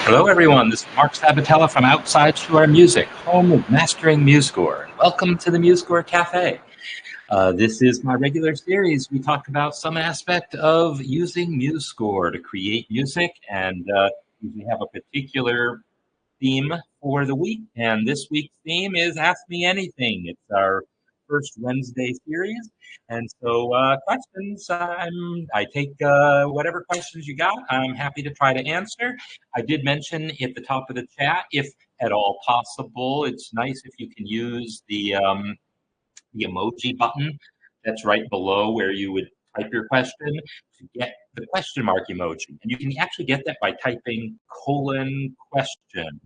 Hello, everyone. This is Marc Sabatella from Outside Shore Music, home of Mastering MuseScore. Welcome to the MuseScore Café. This is my regular series. We talk about some aspect of using MuseScore to create music, and we have a particular theme for the week. And this week's theme is Ask Me Anything. It's our first Wednesday series. And so questions, I take whatever questions you got. I'm happy to try to answer. I did mention at the top of the chat, if at all possible, it's nice if you can use the emoji button that's right below where you would type your question to get the question mark emoji. And you can actually get that by typing :question.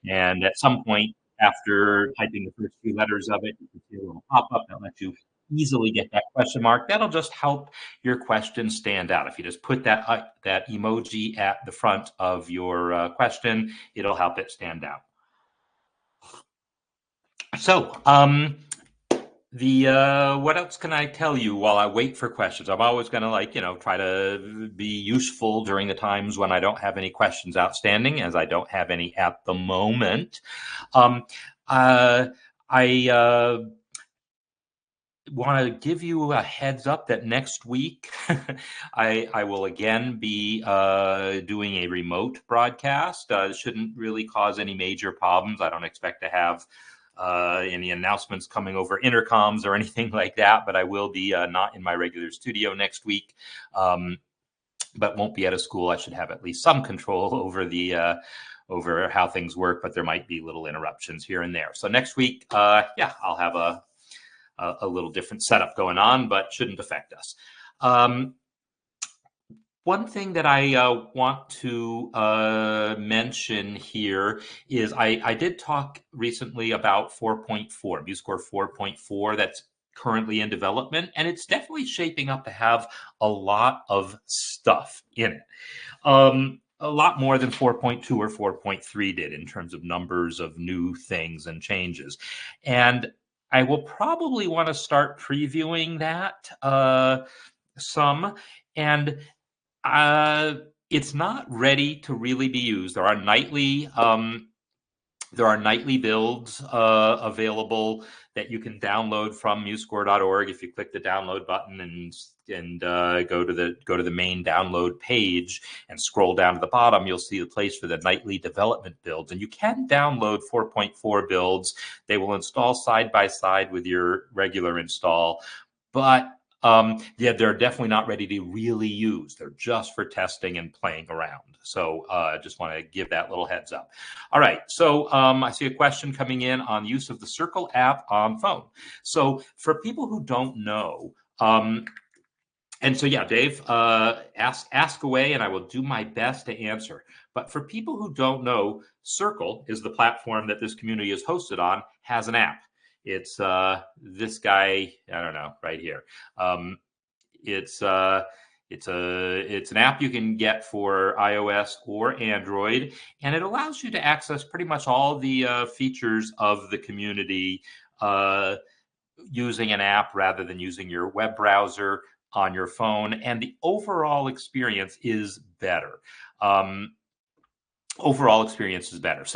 And at some point after typing the first few letters of it, you can see a little pop-up that lets you easily get that question mark. That'll just help your question stand out. If you just put that emoji at the front of your question, it'll help it stand out. So, what else can I tell you while I wait for questions? I'm always going to try to be useful during the times when I don't have any questions outstanding, as I don't have any at the moment. I want to give you a heads up that next week I will again be doing a remote broadcast. It shouldn't really cause any major problems. I don't expect to have any announcements coming over intercoms or anything like that, but I will be not in my regular studio next week, but won't be at a school. I should have at least some control over the over how things work, but there might be little interruptions here and there. So next week, I'll have a little different setup going on, but shouldn't affect us. One thing that I want to mention here is I did talk recently about 4.4, MuseScore 4.4, that's currently in development, and it's definitely shaping up to have a lot of stuff in it. A lot more than 4.2 or 4.3 did in terms of numbers of new things and changes. And I will probably want to start previewing that some. And it's not ready to really be used. There are nightly builds available that you can download from MuseScore.org. If you click the download button and go to the main download page and scroll down to the bottom, you'll see the place for the nightly development builds. And you can download 4.4 builds. They will install side by side with your regular install, but they're definitely not ready to really use. They're just for testing and playing around. So just want to give that little heads up. All right. So I see a question coming in on use of the Circle app on phone. So for people who don't know, and so, yeah, Dave, ask away, and I will do my best to answer. But for people who don't know, Circle is the platform that this community is hosted on, has an app. It's this guy, I don't know, right here. It's an app you can get for iOS or Android, and it allows you to access pretty much all the features of the community using an app rather than using your web browser on your phone. And the overall experience is better. So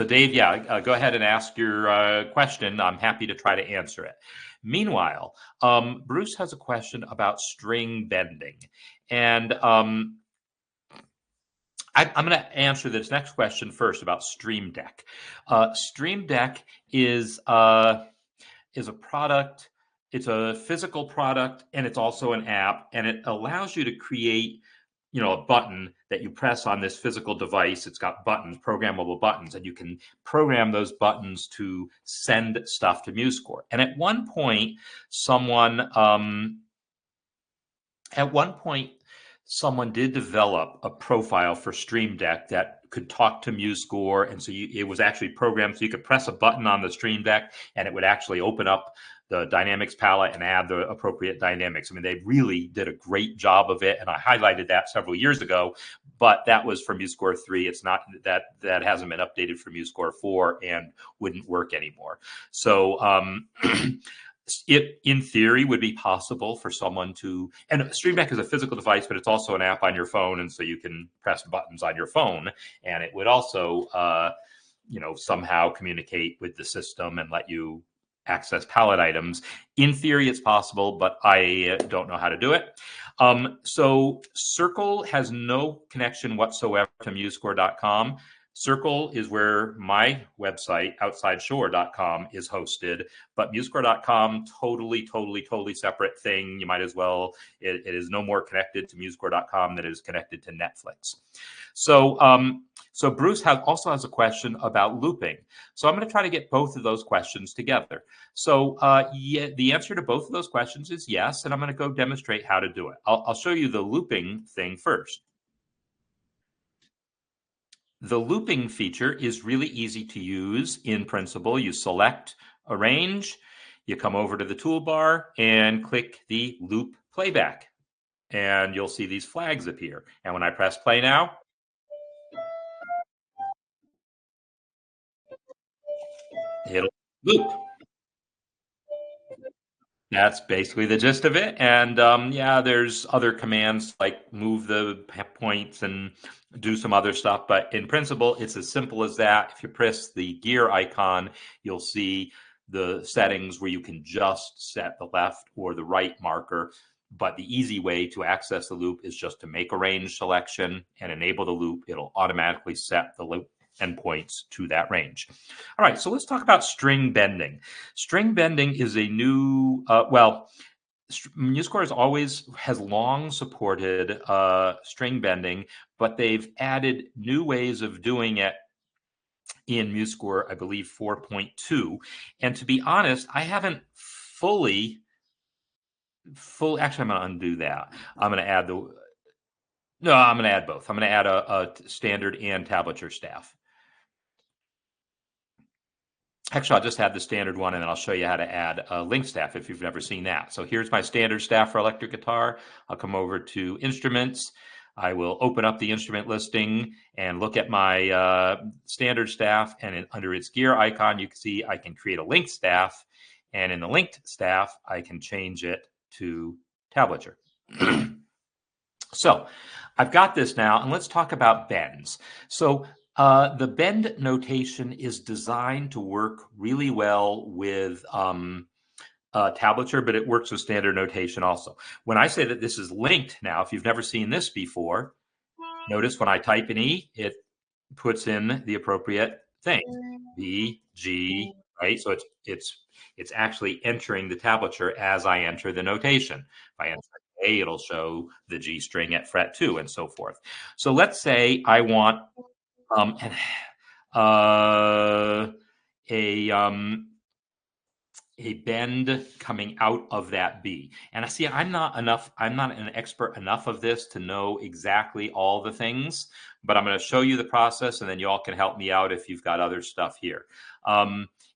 Dave, go ahead and ask your question. I'm happy to try to answer it. Meanwhile, Bruce has a question about string bending. And I'm going to answer this next question first about Stream Deck. Stream Deck is a product. It's a physical product, and it's also an app, and it allows you to create a button that you press on this physical device. It's got buttons, programmable buttons, and you can program those buttons to send stuff to MuseScore. And at one point, someone did develop a profile for Stream Deck that could talk to MuseScore, and so it was actually programmed so you could press a button on the Stream Deck, and it would actually open up the dynamics palette and add the appropriate dynamics. I mean, they really did a great job of it, and I highlighted that several years ago, but that was for MuseScore 3. It's not that hasn't been updated for MuseScore 4 and wouldn't work anymore. So It, in theory, would be possible for someone to, and Stream Deck is a physical device, but it's also an app on your phone, and so you can press buttons on your phone, and it would also, somehow communicate with the system and let you access palette items. In theory, it's possible, but I don't know how to do it. So Circle has no connection whatsoever to MuseScore.com. Circle is where my website, OutsideShore.com, is hosted, but MuseScore.com, totally separate thing. You might as well, it is no more connected to MuseScore.com than it is connected to Netflix. So Bruce also has a question about looping. So I'm going to try to get both of those questions together. So the answer to both of those questions is yes, and I'm going to go demonstrate how to do it. I'll show you the looping thing first. The looping feature is really easy to use in principle. You select Arrange, you come over to the toolbar and click the loop playback, and you'll see these flags appear. And when I press play now, it'll loop. That's basically the gist of it. And yeah, there's other commands like move the points and do some other stuff. But in principle, it's as simple as that. If you press the gear icon, you'll see the settings where you can just set the left or the right marker. But the easy way to access the loop is just to make a range selection and enable the loop. It'll automatically set the loop endpoints to that range. All right, so let's talk about string bending. String bending is a new, MuseScore has long supported string bending, but they've added new ways of doing it in MuseScore, I believe 4.2. And to be honest, I haven't actually, I'm going to undo that. I'm going to add I'm going to add both. I'm going to add a standard and tablature staff. Actually, I'll just add the standard one, and then I'll show you how to add a link staff if you've never seen that. So here's my standard staff for electric guitar. I'll come over to Instruments. I will open up the instrument listing and look at my standard staff, and under its gear icon, you can see I can create a link staff, and in the linked staff, I can change it to tablature. So I've got this now, and let's talk about bends. So the bend notation is designed to work really well with tablature, but it works with standard notation also. When I say that this is linked now, if you've never seen this before, notice when I type in E, it puts in the appropriate thing, B, G, right? So it's actually entering the tablature as I enter the notation. If I enter A, it'll show the G string at fret 2 and so forth. So let's say I want a bend coming out of that B. And I see I'm not an expert enough of this to know exactly all the things, but I'm going to show you the process, and then you all can help me out if you've got other stuff here.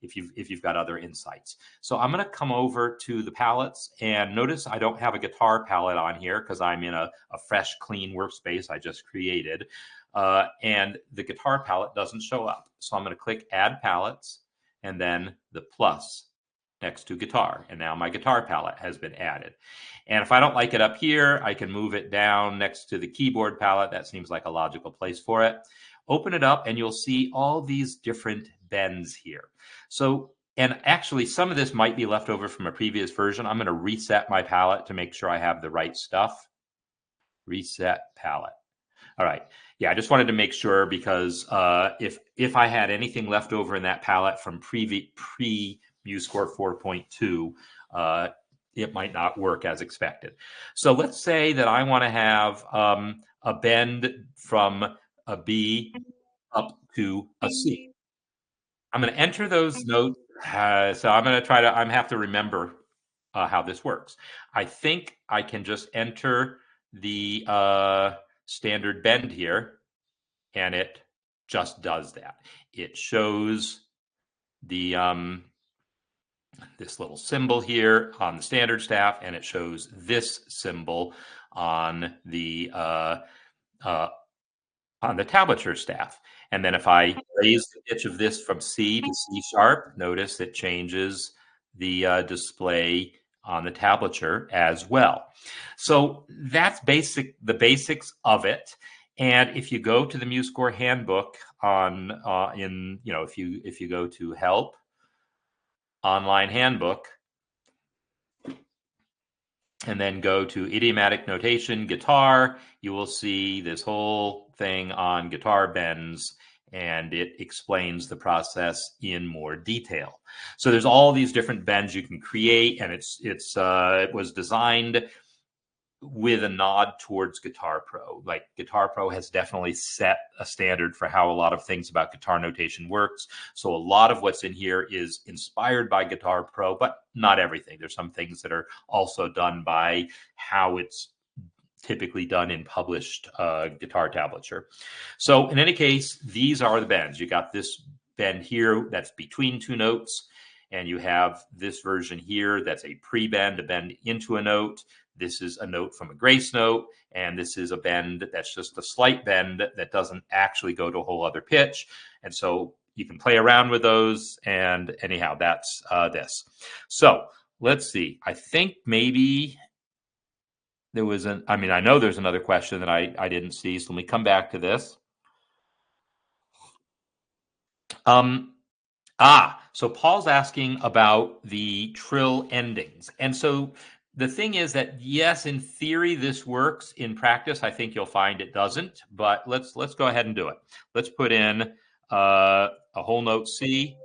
If you've got other insights. So I'm going to come over to the palettes, and notice I don't have a guitar palette on here because I'm in a fresh, clean workspace I just created. And the guitar palette doesn't show up. So I'm going to click Add Palettes and then the plus next to guitar. And now my guitar palette has been added. And if I don't like it up here, I can move it down next to the keyboard palette. That seems like a logical place for it. Open it up and you'll see all these different bends here. So, and actually some of this might be left over from a previous version. I'm going to reset my palette to make sure I have the right stuff. Reset palette. All right. Yeah, I just wanted to make sure because if I had anything left over in that palette from pre-MuseScore 4.2, it might not work as expected. So let's say that I want to have a bend from a B up to a C. I'm going to enter those notes. So I'm going to try to, have to remember how this works. I think I can just enter the standard bend here, and it just does that. It shows the this little symbol here on the standard staff, and it shows this symbol on the tablature staff. And then if I raise the pitch of this from C to C sharp, notice it changes the display on the tablature as well. So that's the basics of it. And if you go to the MuseScore handbook on if you go to Help, Online Handbook, and then go to idiomatic notation, guitar, you will see this whole thing on guitar bends, and it explains the process in more detail. So there's all these different bends you can create, and it was designed with a nod towards Guitar Pro. Like Guitar Pro has definitely set a standard for how a lot of things about guitar notation works. So a lot of what's in here is inspired by Guitar Pro, but not everything. There's some things that are also done by how it's typically done in published guitar tablature. So in any case, these are the bends. You got this bend here that's between two notes, and you have this version here that's a pre-bend, a bend into a note. This is a note from a grace note, and this is a bend that's just a slight bend that doesn't actually go to a whole other pitch. And so you can play around with those. And anyhow, that's this. So let's see. I think maybe there was I know there's another question that I didn't see. So let me come back to this. So Paul's asking about the trill endings. And so the thing is that, yes, in theory, this works. In practice, I think you'll find it doesn't. But let's go ahead and do it. Let's put in a whole note C.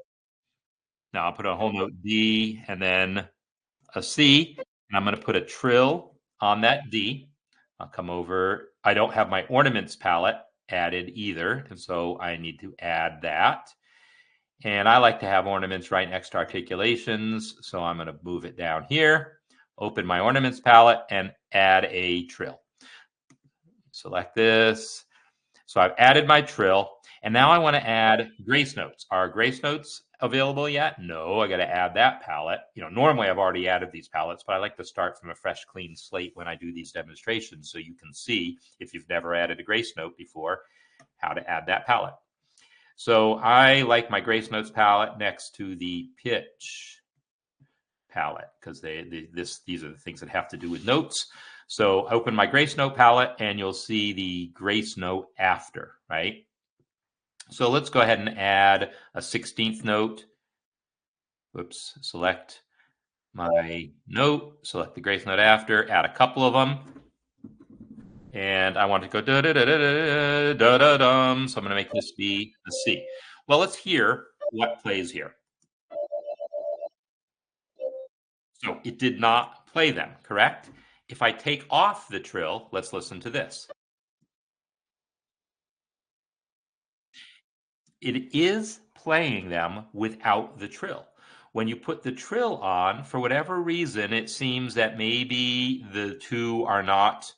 Now I'll put a whole note D and then a C. And I'm going to put a trill on that D. I'll come over. I don't have my ornaments palette added either. And so I need to add that. And I like to have ornaments right next to articulations. So I'm going to move it down here, open my ornaments palette, and add a trill. Select this. So I've added my trill. And now I want to add grace notes. Are grace notes available yet? No, I got to add that palette. Normally I've already added these palettes, but I like to start from a fresh, clean slate when I do these demonstrations so you can see, if you've never added a grace note before, how to add that palette. So I like my grace notes palette next to the pitch palette because these are the things that have to do with notes. So open my grace note palette and you'll see the grace note after, right? So let's go ahead and add a 16th note. Whoops, select my note, select the grace note after, add a couple of them. And I want to go da-da-da-da-da-da-dum. So I'm going to make this be a C. Well, let's hear what plays here. So it did not play them, correct? If I take off the trill, let's listen to this. It is playing them without the trill. When you put the trill on, for whatever reason, it seems that maybe the two are not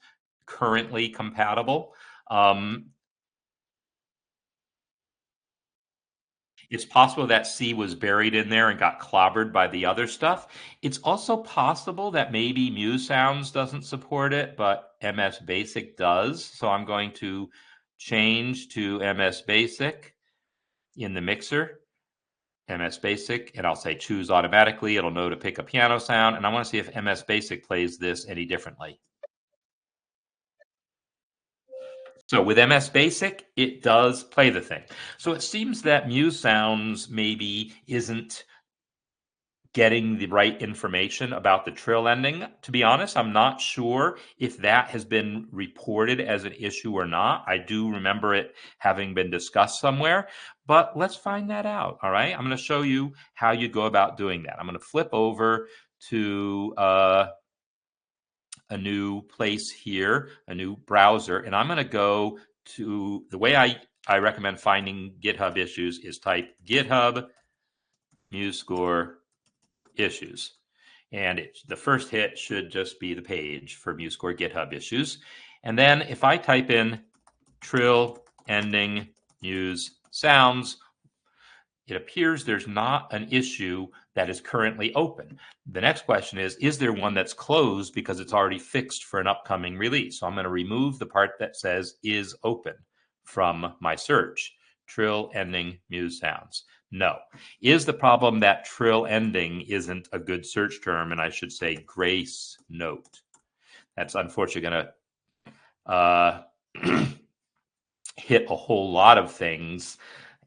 currently compatible. It's possible that C was buried in there and got clobbered by the other stuff. It's also possible that maybe MuseSounds doesn't support it, but MS Basic does. So I'm going to change to MS Basic in the mixer, MS Basic, and I'll say choose automatically. It'll know to pick a piano sound. And I want to see if MS Basic plays this any differently. So with MS Basic, it does play the thing. So it seems that MuseSounds maybe isn't getting the right information about the trill ending. To be honest, I'm not sure if that has been reported as an issue or not. I do remember it having been discussed somewhere, but let's find that out. All right. I'm going to show you how you go about doing that. I'm going to flip over to a new place here, a new browser, and I'm going to go to the way I recommend finding GitHub issues is type GitHub MuseScore issues. And the first hit should just be the page for MuseScore GitHub issues. And then if I type in trill ending muse sounds, it appears there's not an issue that is currently open. The next question is there one that's closed because it's already fixed for an upcoming release? So I'm going to remove the part that says is open from my search, trill ending muse sounds. No. Is the problem that trill ending isn't a good search term, and I should say grace note? That's unfortunately going to hit a whole lot of things.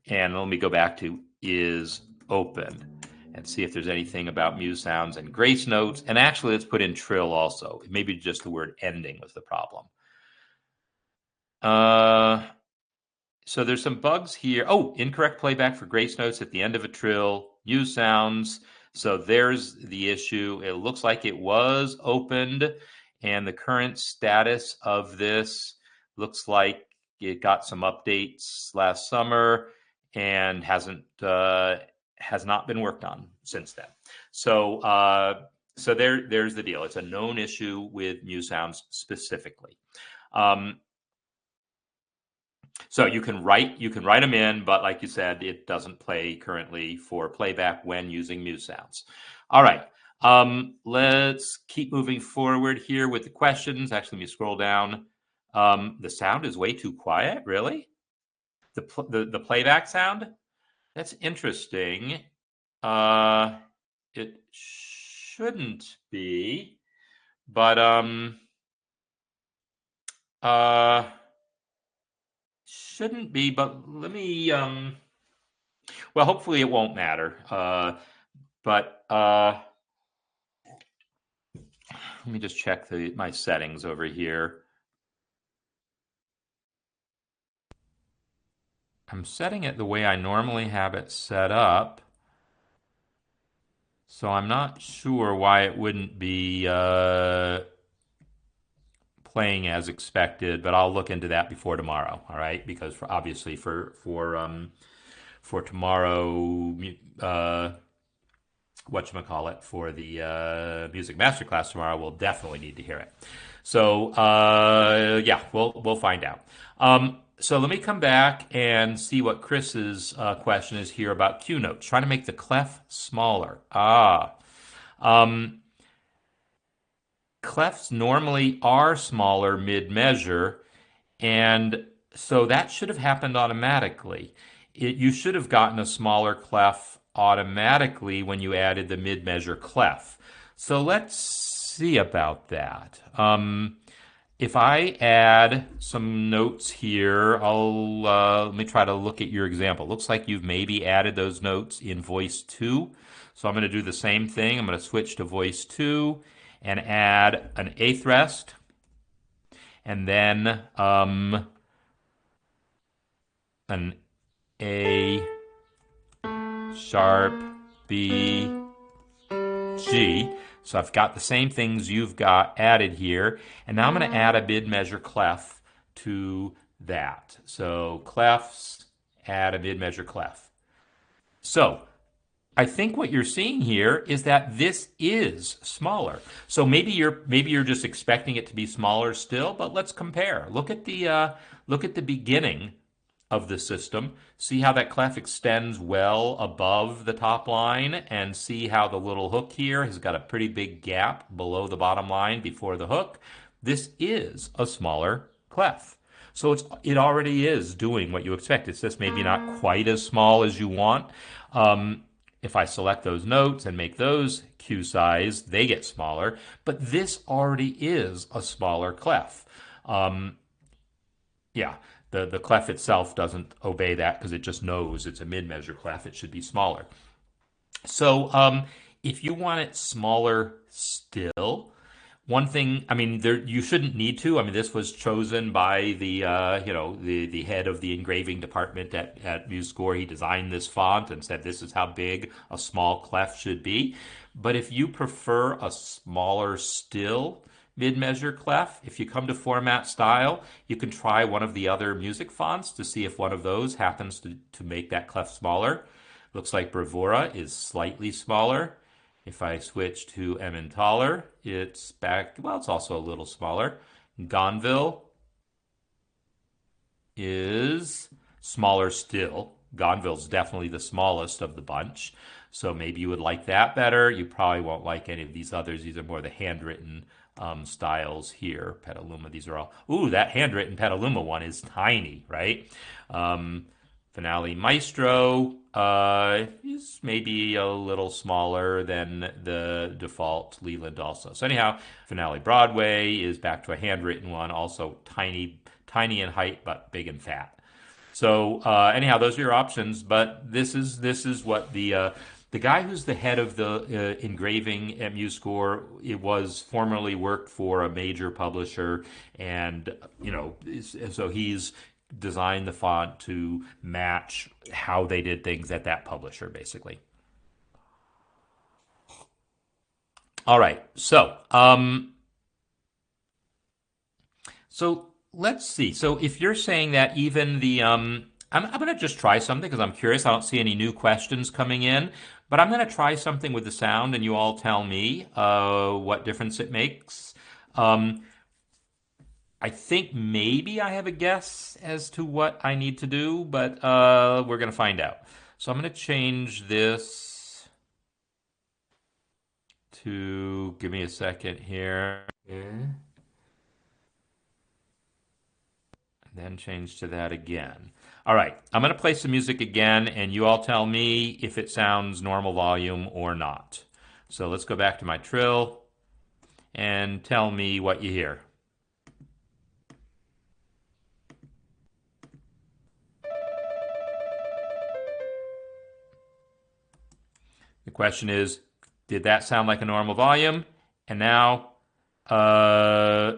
And let me go back to is open and see if there's anything about muse sounds and grace notes. And actually, let's put in trill also. Maybe just the word ending was the problem. So there's some bugs here. Oh, incorrect playback for grace notes at the end of a trill. Muse sounds. So there's the issue. It looks like it was opened, and the current status of this looks like it got some updates last summer and has not been worked on since then. So there's the deal. It's a known issue with Muse sounds specifically. So you can write them in, but like you said, it doesn't play currently for playback when using Muse sounds. All right, let's keep moving forward here with the questions. Actually, let me scroll down. The sound is way too quiet. Really, the playback sound? That's interesting. It shouldn't be, but shouldn't be, but let me well, hopefully it won't matter. But let me just check my settings over here. I'm setting it the way I normally have it set up, so I'm not sure why it wouldn't be playing as expected, but I'll look into that before tomorrow. All right, because obviously for tomorrow, whatchamacallit, for the music masterclass tomorrow, we'll definitely need to hear it. So yeah, we'll find out. So let me come back and see what Chris's question is here about Q notes, trying to make the clef smaller. Clefs normally are smaller mid-measure, and so that should have happened automatically. You should have gotten a smaller clef automatically when you added the mid-measure clef. So let's see about that. If I add some notes here, let me try to look at your example. Looks like you've maybe added those notes in voice 2. So I'm going to do the same thing. I'm going to switch to voice 2 and add an eighth rest, and then an A sharp, B, G. So I've got the same things you've got added here, and now I'm going to add a mid-measure clef to that. So clefs, add a mid-measure clef. So I think what you're seeing here is that this is smaller. So maybe you're just expecting it to be smaller still, but let's compare. Look at the beginning of the system. See how that clef extends well above the top line, and see how the little hook here has got a pretty big gap below the bottom line before the hook. This is a smaller clef. So it already is doing what you expect. It's just maybe not quite as small as you want. If I select those notes and make those Q size, they get smaller. But this already is a smaller clef. Yeah, the clef itself doesn't obey that because it just knows it's a mid-measure clef. It should be smaller. So if you want it smaller still, one thing, I mean, you shouldn't need to. I mean, this was chosen by the head of the engraving department at MuseScore. He designed this font and said this is how big a small clef should be. But if you prefer a smaller still mid-measure clef, if you come to format style, you can try one of the other music fonts to see if one of those happens to make that clef smaller. Looks like Bravura is slightly smaller. If I switch to Emmentaler, it's back, well, it's also a little smaller. Gonville is smaller still. Gonville's definitely the smallest of the bunch. So maybe you would like that better. You probably won't like any of these others. These are more the handwritten styles here. Petaluma, these are all. Ooh, that handwritten Petaluma one is tiny, right? Finale Maestro is maybe a little smaller than the default Leland also. So anyhow, Finale Broadway is back to a handwritten one, also tiny in height but big and fat. So anyhow, those are your options. But this is what the guy who's the head of the engraving at MuseScore. It was formerly worked for a major publisher, and so he's designed the font to match how they did things at that publisher, basically. All right, so let's see. So if you're saying that even I'm going to just try something because I'm curious. I don't see any new questions coming in, but I'm going to try something with the sound, and you all tell me what difference it makes. Um, I think maybe I have a guess as to what I need to do, but we're going to find out. So I'm going to change this to, give me a second here. And then change to that again. All right, I'm going to play some music again, and you all tell me if it sounds normal volume or not. So let's go back to my trill and tell me what you hear. The question is, did that sound like a normal volume? And now, uh,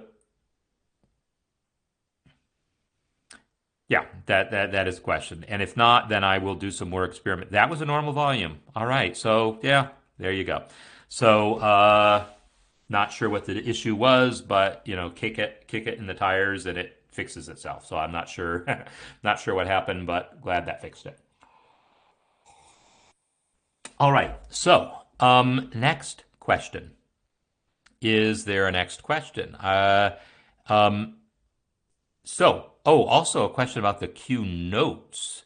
yeah, that is the question. And if not, then I will do some more experiment. That was a normal volume. All right. So yeah, there you go. So not sure what the issue was, but kick it in the tires and it fixes itself. So I'm not sure, not sure what happened, but glad that fixed it. All right. So next question. Is there a next question? Um, also a question about the Q notes.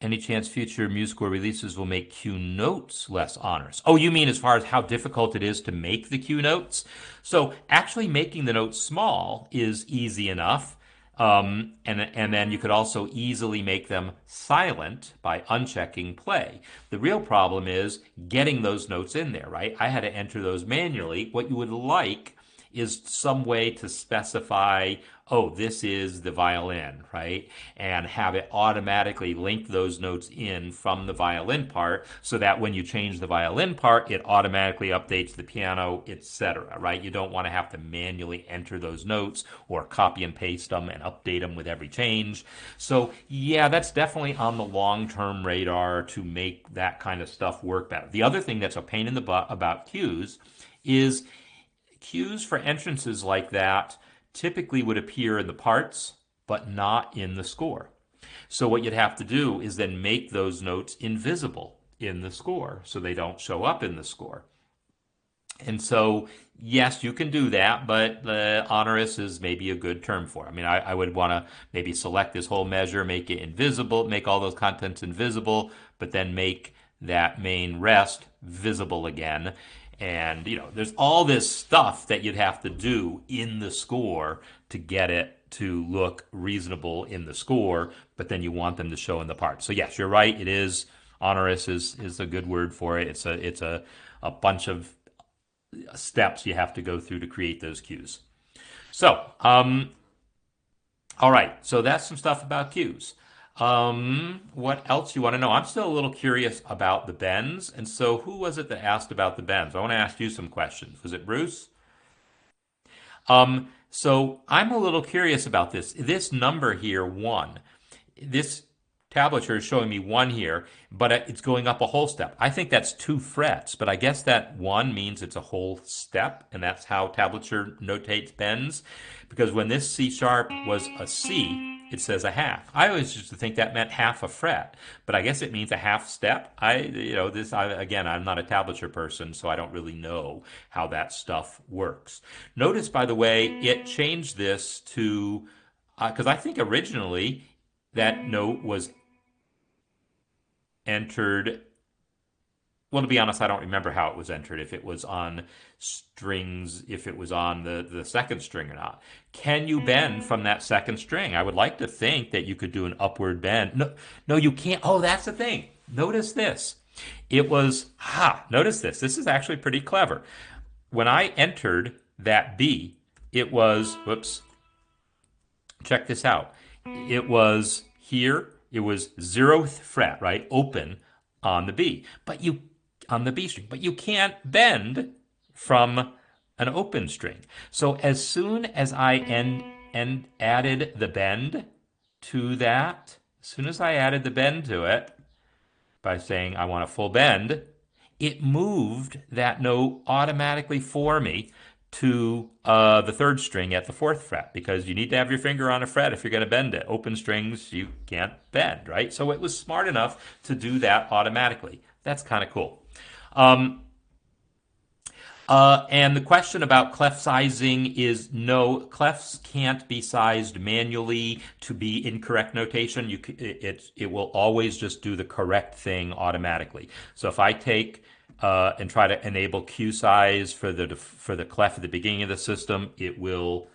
Any chance future MuseScore releases will make Q notes less onerous? Oh, you mean as far as how difficult it is to make the Q notes? So actually making the notes small is easy enough. And then you could also easily make them silent by unchecking play. The real problem is getting those notes in there, right? I had to enter those manually. What you would like is some way to specify, oh, this is the violin, right? And have it automatically link those notes in from the violin part so that when you change the violin part, it automatically updates the piano, etc., right? You don't want to have to manually enter those notes or copy and paste them and update them with every change. So, yeah, that's definitely on the long-term radar to make that kind of stuff work better. The other thing that's a pain in the butt about cues is cues for entrances like that typically would appear in the parts, but not in the score. So what you'd have to do is then make those notes invisible in the score so they don't show up in the score. And so, yes, you can do that, but onerous is maybe a good term for it. I mean, I would want to maybe select this whole measure, make it invisible, make all those contents invisible, but then make that main rest visible again. And, there's all this stuff that you'd have to do in the score to get it to look reasonable in the score, but then you want them to show in the parts. So, yes, you're right. It is onerous is a good word for it. It's a bunch of steps you have to go through to create those cues. So, all right. So that's some stuff about cues. What else you want to know? I'm still a little curious about the bends. And so who was it that asked about the bends? I want to ask you some questions. Was it Bruce? So I'm a little curious about this. This number here, one, this tablature is showing me one here, but it's going up a whole step. I think that's 2 frets, but I guess that one means it's a whole step, and that's how tablature notates bends. Because when this C sharp was a C, it says a half. I always used to think that meant half a fret, but I guess it means a half step. Again, I'm not a tablature person, so I don't really know how that stuff works. Notice, by the way, it changed this to, because I think originally that note was entered Well, to be honest, I don't remember how it was entered, if it was on strings, if it was on the second string or not. Can you bend from that second string? I would like to think that you could do an upward bend. No, no, you can't. Oh, that's the thing. Notice this. Notice this. This is actually pretty clever. When I entered that B, it was, whoops, check this out. It was here, it was zeroth fret, right? Open on the B. On the B string, but you can't bend from an open string. So as soon as I added the bend to that, as soon as I added the bend to it by saying I want a full bend, it moved that note automatically for me to the third string at the fourth fret, because you need to have your finger on a fret if you're going to bend it. Open strings, you can't bend, right? So it was smart enough to do that automatically. That's kind of cool. And the question about clef sizing is no, clefs can't be sized manually to be incorrect notation. It will always just do the correct thing automatically. So if I take and try to enable Q size for the clef at the beginning of the system, it will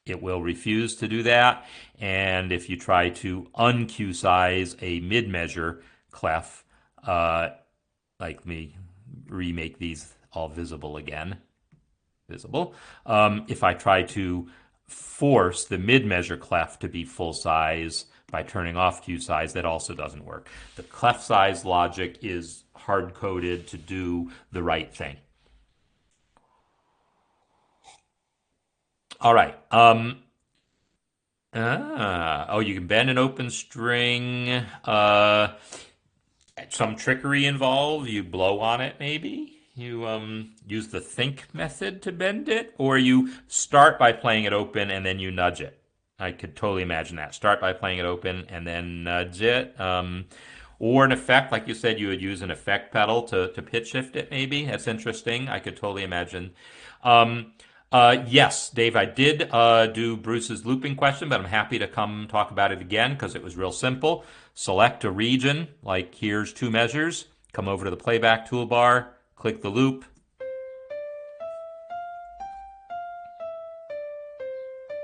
refuse to do that. And if you try to un-Q size a mid measure clef, like me remake these all visible again. Visible. If I try to force the mid-measure clef to be full size by turning off Q size, that also doesn't work. The clef size logic is hard-coded to do the right thing. All right. You can bend an open string. Some trickery involved. You blow on it, maybe. You use the think method to bend it, or you start by playing it open and then you nudge it. I could totally imagine that. Start by playing it open and then nudge it. Or an effect, like you said, you would use an effect pedal to pitch shift it, maybe. That's interesting. I could totally imagine. Yes, Dave, I did do Bruce's looping question, but I'm happy to come talk about it again because it was real simple. Select a region, like here's two measures. Come over to the playback toolbar, click the loop.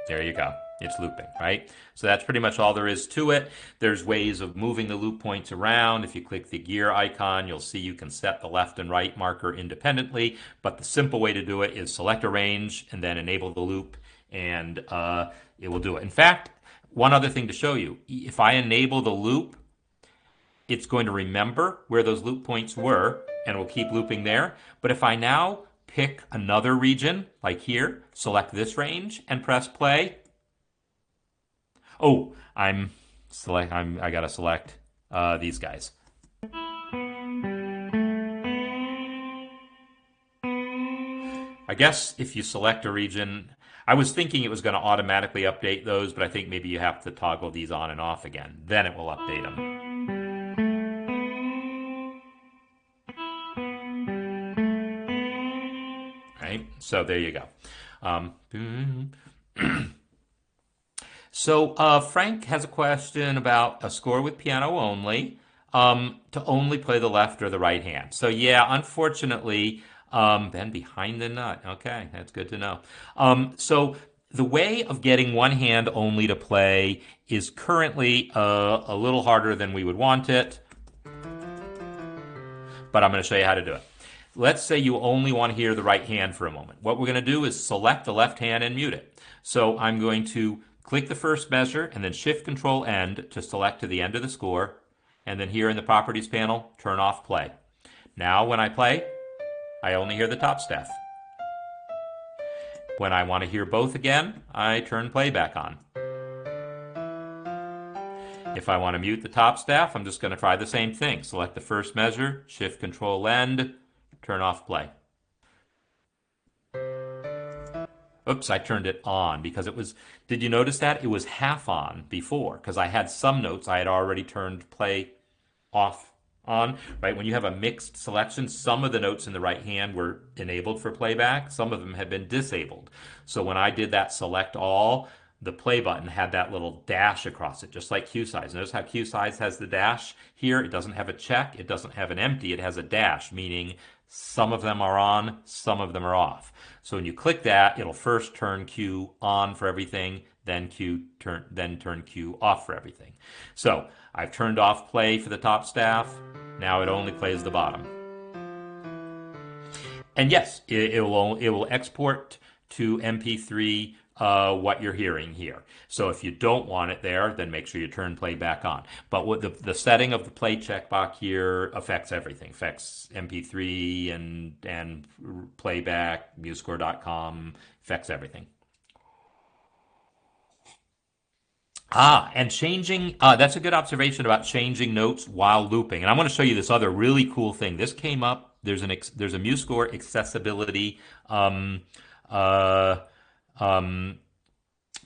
There you go. It's looping, right? So that's pretty much all there is to it. There's ways of moving the loop points around. If you click the gear icon, you'll see you can set the left and right marker independently, but the simple way to do it is select a range and then enable the loop, and it will do it. In fact, one other thing to show you, if I enable the loop, it's going to remember where those loop points were and will keep looping there. But if I now pick another region, like here, select this range and press play. Oh, I gotta select these guys. I guess if you select a region, I was thinking it was going to automatically update those, but I think maybe you have to toggle these on and off again. Then it will update them. Right? So there you go. So Frank has a question about a score with piano only, to only play the left or the right hand. So yeah, unfortunately, then behind the nut. Okay, that's good to know. So the way of getting one hand only to play is currently a little harder than we would want it, but I'm going to show you how to do it. Let's say you only want to hear the right hand for a moment. What we're going to do is select the left hand and mute it. So I'm going to click the first measure and then Shift Control End to select to the end of the score. And then here in the Properties panel, turn off play. Now when I play, I only hear the top staff. When I want to hear both again, I turn play back on. If I want to mute the top staff, I'm just going to try the same thing. Select the first measure, Shift Control End, turn off play. Oops, I turned it on because it was, did you notice that? It was half on before because I had some notes I had already turned play off on, right? When you have a mixed selection, some of the notes in the right hand were enabled for playback, some of them had been disabled. So when I did that select all, the play button had that little dash across it, just like Q size. Notice how Q size has the dash here? It doesn't have a check, it doesn't have an empty, it has a dash, meaning some of them are on, some of them are off. So when you click that, it'll first turn Q on for everything, then turn Q off for everything. So I've turned off play for the top staff. Now it only plays the bottom. And yes, it will export to MP3 what you're hearing here. So if you don't want it there, then make sure you turn play back on. But what the setting of the play checkbox here affects everything. Affects MP3 and playback, MuseScore.com, affects everything. And changing, that's a good observation about changing notes while looping. And I want to show you this other really cool thing. This came up, there's a MuseScore accessibility uh, um,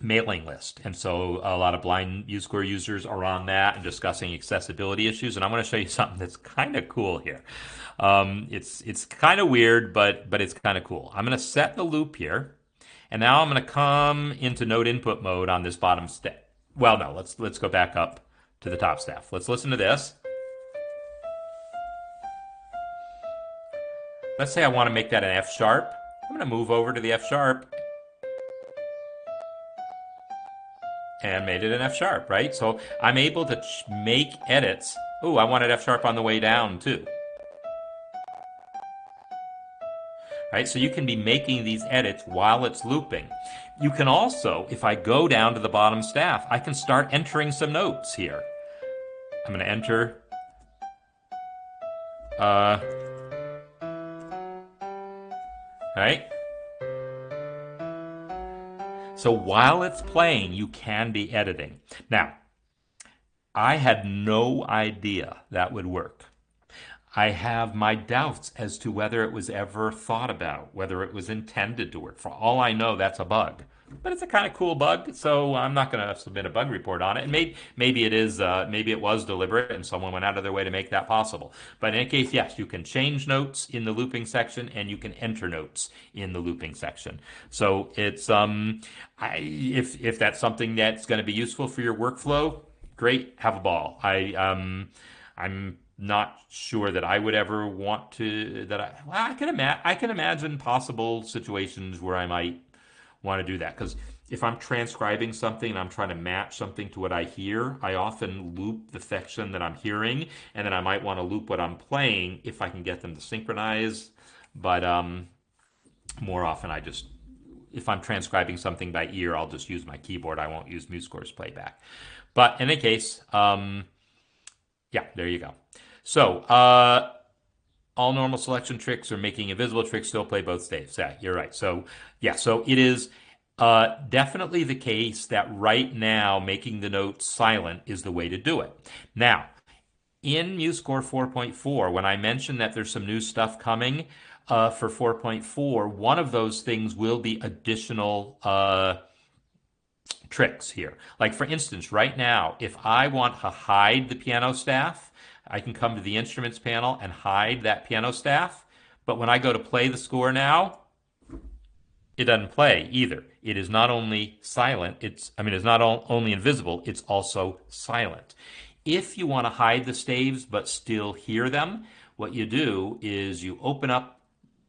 mailing list. And so a lot of blind MuseScore users are on that and discussing accessibility issues. And I want to show you something that's kind of cool here. It's kind of weird, but it's kind of cool. I'm going to set the loop here. And now I'm going to come into note input mode on this bottom step. Well, no, let's go back up to the top staff. Let's listen to this. Let's say I want to make that an F sharp. I'm going to move over to the F sharp and made it an F sharp, right? So I'm able to make edits. Ooh, I wanted F sharp on the way down too. Right? So you can be making these edits while it's looping. You can also, if I go down to the bottom staff, I can start entering some notes here. I'm going to enter right? So while it's playing, you can be editing. Now, I had no idea that would work. I have my doubts as to whether it was ever thought about, whether it was intended to work. For all I know, that's a bug. But it's a kind of cool bug, so I'm not going to submit a bug report on it. And maybe it is, maybe it was deliberate, and someone went out of their way to make that possible. But in any case, yes, you can change notes in the looping section, and you can enter notes in the looping section. So it's if that's something that's going to be useful for your workflow, great, have a ball. I'm not sure that I would ever want to. I can imagine possible situations where I might want to do that, because if I'm transcribing something and I'm trying to match something to what I hear, I often loop the section that I'm hearing, and then I might want to loop what I'm playing if I can get them to synchronize. But more often, if I'm transcribing something by ear, I'll just use my keyboard. I won't use MuseScore's playback. But in any case, yeah, there you go. So, all normal selection tricks or making invisible tricks still play both staves. Yeah, you're right. So, yeah, so it is definitely the case that right now making the notes silent is the way to do it. Now, in MuseScore 4.4, when I mentioned that there's some new stuff coming for 4.4, one of those things will be additional tricks here. Like, for instance, right now, if I want to hide the piano staff, I can come to the instruments panel and hide that piano staff. But when I go to play the score now, it doesn't play either. It is not only silent, it's not only invisible, it's also silent. If you want to hide the staves but still hear them, what you do is you open up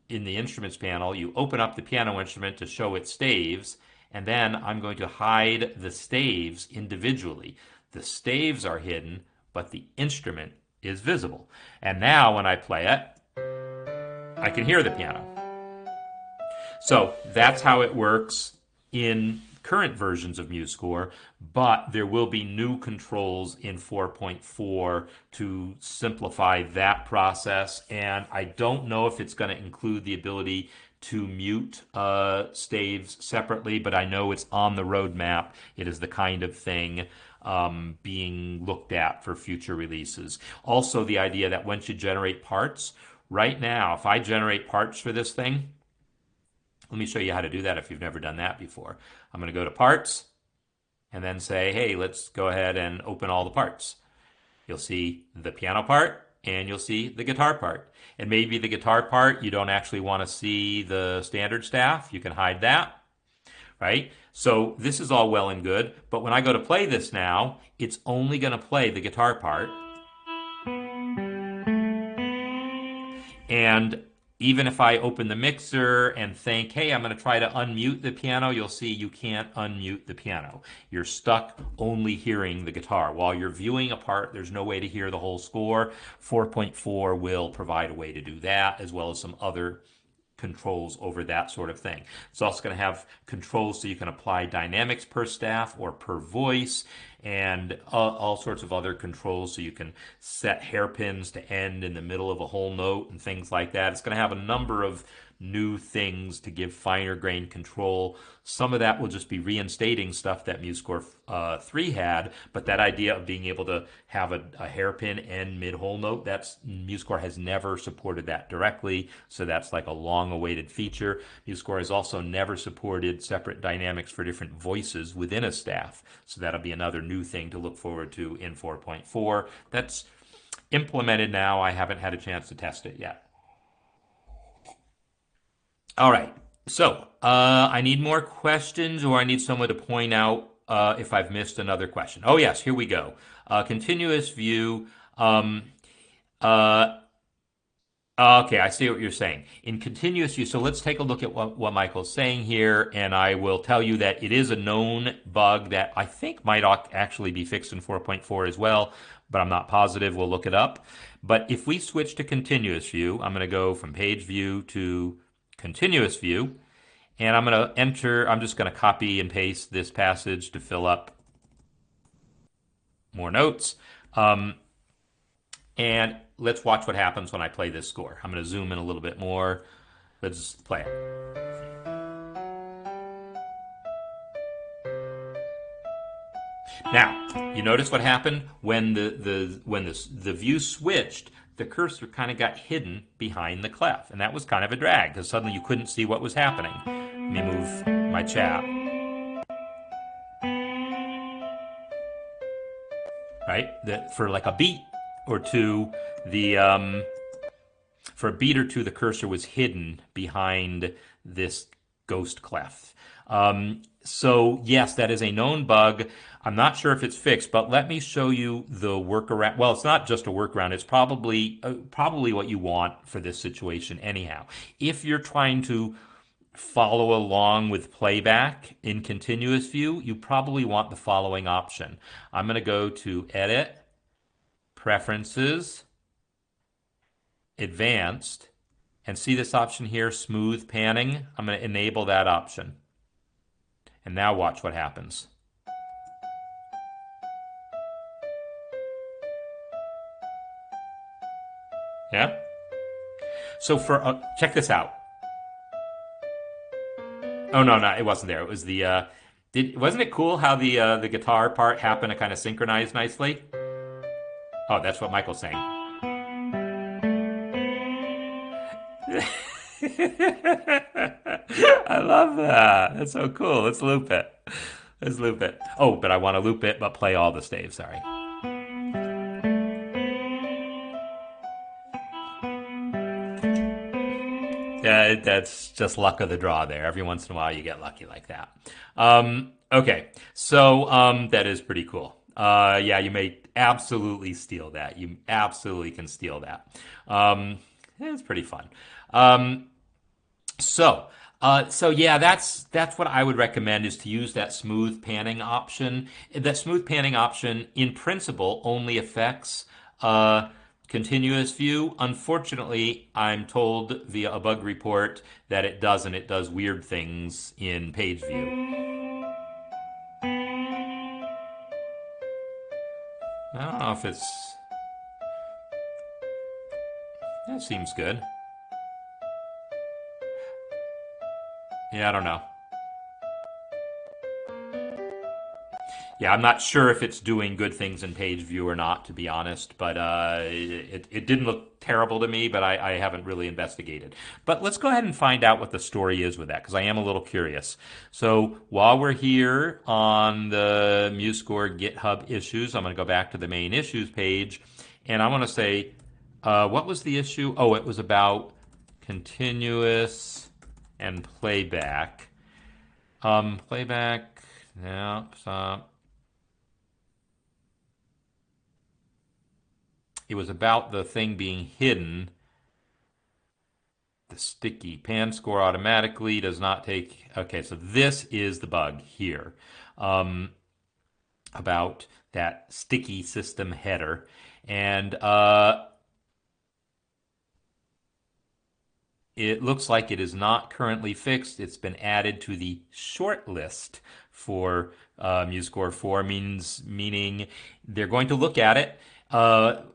in the instruments panel, you open up the piano instrument to show its staves, and then I'm going to hide the staves individually. The staves are hidden, but the instrument is visible. And now when I play it, I can hear the piano. So that's how it works in current versions of MuseScore, but there will be new controls in 4.4 to simplify that process. And I don't know if it's going to include the ability to mute staves separately, but I know it's on the roadmap. It is the kind of thing being looked at for future releases. Also, the idea that once you generate parts, right now, if I generate parts for this thing, let me show you how to do that if you've never done that before. I'm going to go to parts and then say, hey, let's go ahead and open all the parts. You'll see the piano part and you'll see the guitar part. And maybe the guitar part, you don't actually want to see the standard staff. You can hide that. right? So this is all well and good, but when I go to play this now, it's only going to play the guitar part. And even if I open the mixer and think, hey, I'm going to try to unmute the piano, you'll see you can't unmute the piano. You're stuck only hearing the guitar. While you're viewing a part, there's no way to hear the whole score. 4.4 will provide a way to do that, as well as some other controls over that sort of thing. It's also going to have controls so you can apply dynamics per staff or per voice, and all sorts of other controls so you can set hairpins to end in the middle of a whole note and things like that. It's going to have a number of new things to give finer grained control. Some of that will just be reinstating stuff that MuseScore 3 had, but that idea of being able to have a hairpin end mid-whole note, that's MuseScore has never supported that directly, so that's like a long-awaited feature. MuseScore has also never supported separate dynamics for different voices within a staff, so that'll be another new thing to look forward to in 4.4. That's implemented now. I haven't had a chance to test it yet. All right. So I need more questions, or I need someone to point out if I've missed another question. Oh, yes, here we go. Continuous view. Uh, okay, I see what you're saying. In continuous view, so let's take a look at what Michael's saying here, and I will tell you that it is a known bug that I think might actually be fixed in 4.4 as well, but I'm not positive. We'll look it up. But if we switch to continuous view, I'm going to go from page view to continuous view, and I'm going to enter, I'm just going to copy and paste this passage to fill up more notes. And let's watch what happens when I play this score. I'm going to zoom in a little bit more. Let's play it. Now, you notice what happened when the view switched. The cursor kind of got hidden behind the clef, and that was kind of a drag because suddenly you couldn't see what was happening. Let me move my chat. Right, that for like a beat or two, the for a beat or two, the cursor was hidden behind this ghost clef. So yes, that is a known bug. I'm not sure if it's fixed, but let me show you the workaround. Well, it's not just a workaround. It's probably what you want for this situation anyhow. If you're trying to follow along with playback in continuous view, you probably want the following option. I'm going to go to Edit, Preferences, Advanced, and see this option here, Smooth Panning. I'm going to enable that option. And now watch what happens. Yeah? So for, check this out. Oh no, it wasn't there. It was the, wasn't it cool how the guitar part happened to kind of synchronize nicely? Oh, that's what Michael's saying. I love that. That's so cool. Let's loop it. Let's loop it. Oh, but I want to loop it, but play all the staves. Sorry. Yeah, that's just luck of the draw there. Every once in a while, you get lucky like that. Okay, so that is pretty cool. Yeah, you may absolutely steal that. You absolutely can steal that. It's pretty fun. So yeah, that's what I would recommend is to use that smooth panning option. That smooth panning option, in principle, only affects continuous view. Unfortunately, I'm told via a bug report that it doesn't. It does weird things in page view. I don't know if it's... That seems good. Yeah, I don't know. Yeah, I'm not sure if it's doing good things in page view or not, to be honest, but it didn't look terrible to me, but I haven't really investigated. But let's go ahead and find out what the story is with that, because I am a little curious. So while we're here on the MuseScore GitHub issues, I'm going to go back to the main issues page, and I want to say, what was the issue? Oh, it was about continuous and playback. Playback. No, stop. It was about the thing being hidden. The sticky pan score automatically does not take. Okay, so this is the bug here um, about that sticky system header. And it looks like it is not currently fixed. It's been added to the short list for MuseScore 4, meaning they're going to look at it.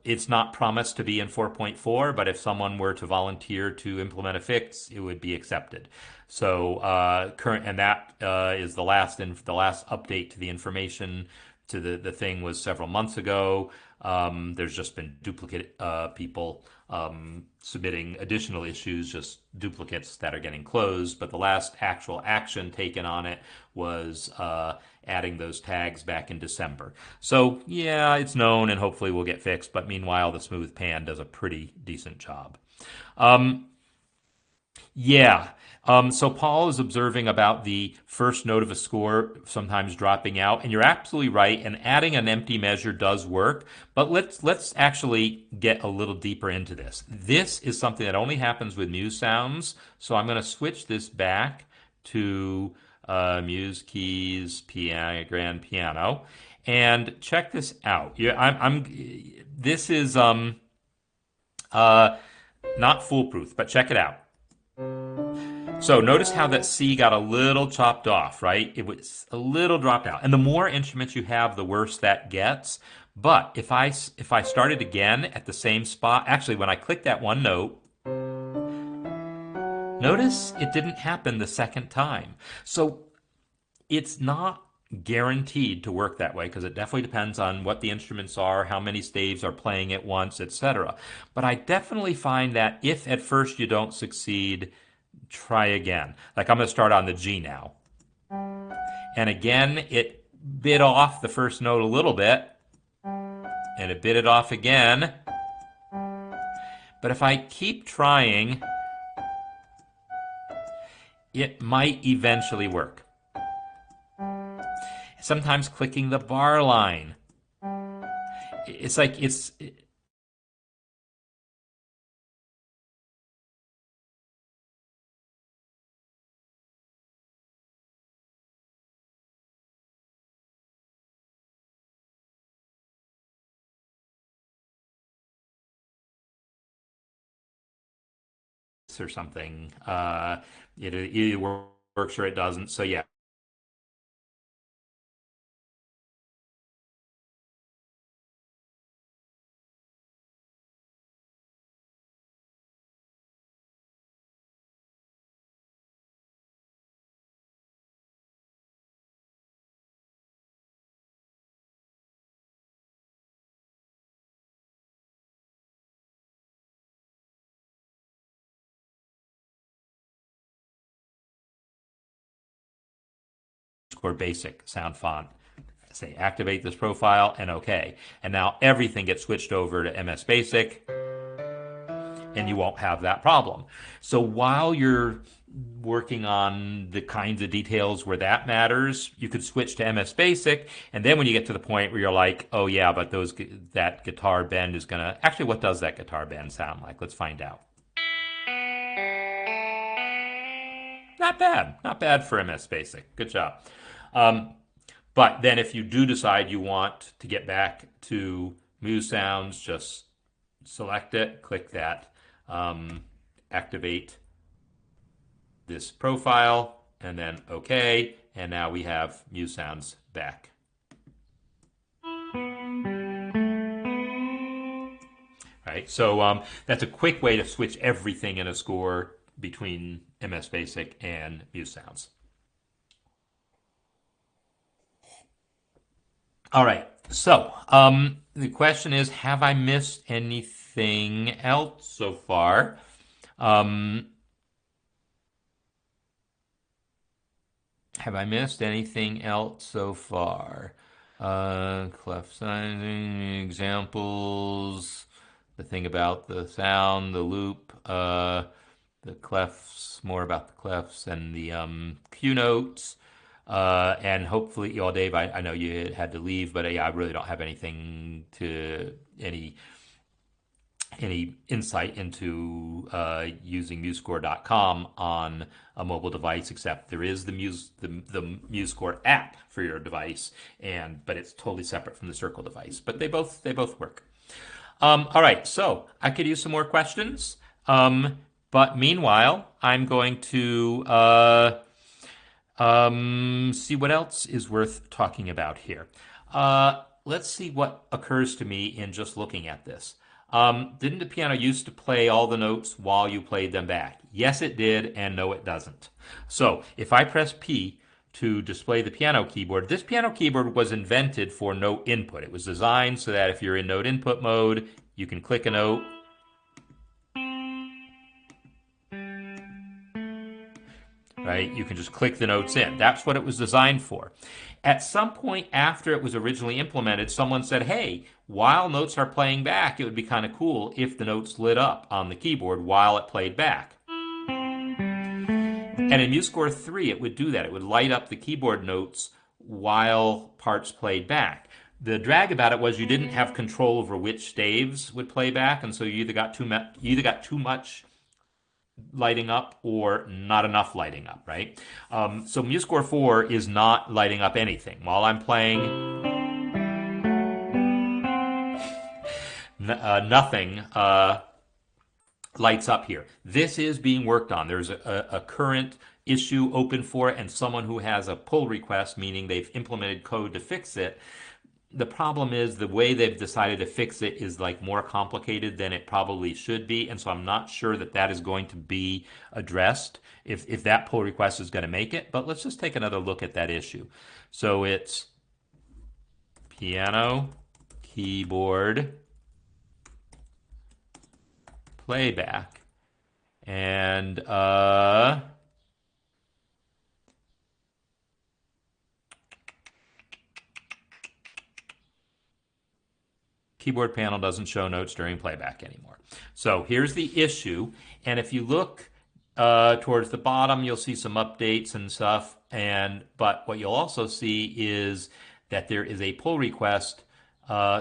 It's not promised to be in 4.4, but if someone were to volunteer to implement a fix, it would be accepted. So current, and that is the last update to the information to the thing was several months ago. There's just been duplicate people submitting additional issues, just duplicates that are getting closed. But the last actual action taken on it was adding those tags back in December. So yeah, it's known and hopefully will get fixed. But meanwhile, the smooth pan does a pretty decent job. Yeah. So Paul is observing about the first note of a score sometimes dropping out, and you're absolutely right. And adding an empty measure does work, but let's actually get a little deeper into this. This is something that only happens with Muse sounds. So I'm going to switch this back to Muse keys, piano, grand piano, and check this out. Yeah, I'm. This is uh, not foolproof, but check it out. So notice how that C got a little chopped off, right? It was a little dropped out. And the more instruments you have, the worse that gets. But if I started again at the same spot, actually when I clicked that one note, notice it didn't happen the second time. So it's not guaranteed to work that way because it definitely depends on what the instruments are, how many staves are playing at once, etc. But I definitely find that if at first you don't succeed, try again. Like I'm going to start on the G now. And again, it bit off the first note a little bit, and it bit it off again. But if I keep trying, it might eventually work. Sometimes clicking the bar line. It's like it's or something. It either works or it doesn't. So yeah, score basic sound font. Say activate this profile and OK. And now everything gets switched over to MS Basic and you won't have that problem. So while you're working on the kinds of details where that matters, you could switch to MS Basic, and then when you get to the point where you're like, oh yeah, but that guitar bend is gonna actually, what does that guitar bend sound like? Let's find out. Not bad, not bad for MS Basic. Good job. Um, but then if you do decide you want to get back to Muse Sounds, just select it, click that, activate this profile, and then OK. And now we have Muse Sounds back. Right. So that's a quick way to switch everything in a score between MS Basic and Muse Sounds. All right. So the question is, have I missed anything else so far? Um, have I missed anything else so far? Clef sizing, examples, the thing about the sound, the loop, the clefs, more about the clefs and the Q notes. And hopefully, Dave, I know you had to leave, but yeah, I really don't have anything to any insight into using MuseScore.com on a mobile device, except there is the MuseScore app for your device, but it's totally separate from the Circle device. But they both work. All right, so I could use some more questions, but meanwhile, I'm going to see what else is worth talking about here. Let's see what occurs to me in just looking at this. Didn't the piano used to play all the notes while you played them back? Yes, it did, and no, it doesn't. So if I press P to display the piano keyboard, this piano keyboard was invented for note input. It was designed so that if you're in note input mode, you can click a note, right? You can just click the notes in. That's what it was designed for. At some point after it was originally implemented, someone said, hey, while notes are playing back, it would be kind of cool if the notes lit up on the keyboard while it played back. And in MuseScore 3, it would do that. It would light up the keyboard notes while parts played back. The drag about it was you didn't have control over which staves would play back, and so you either got too much lighting up or not enough lighting up, right? So MuseScore 4 is not lighting up anything. While I'm playing, nothing lights up here. This is being worked on. There's a current issue open for it, and someone who has a pull request, meaning they've implemented code to fix it. The problem is the way they've decided to fix it is like more complicated than it probably should be, and so I'm not sure that that is going to be addressed if that pull request is going to make it. But let's just take another look at that issue. So it's piano, keyboard, playback, and keyboard panel doesn't show notes during playback anymore. So here's the issue. And if you look towards the bottom, you'll see some updates and stuff. But what you'll also see is that there is a pull request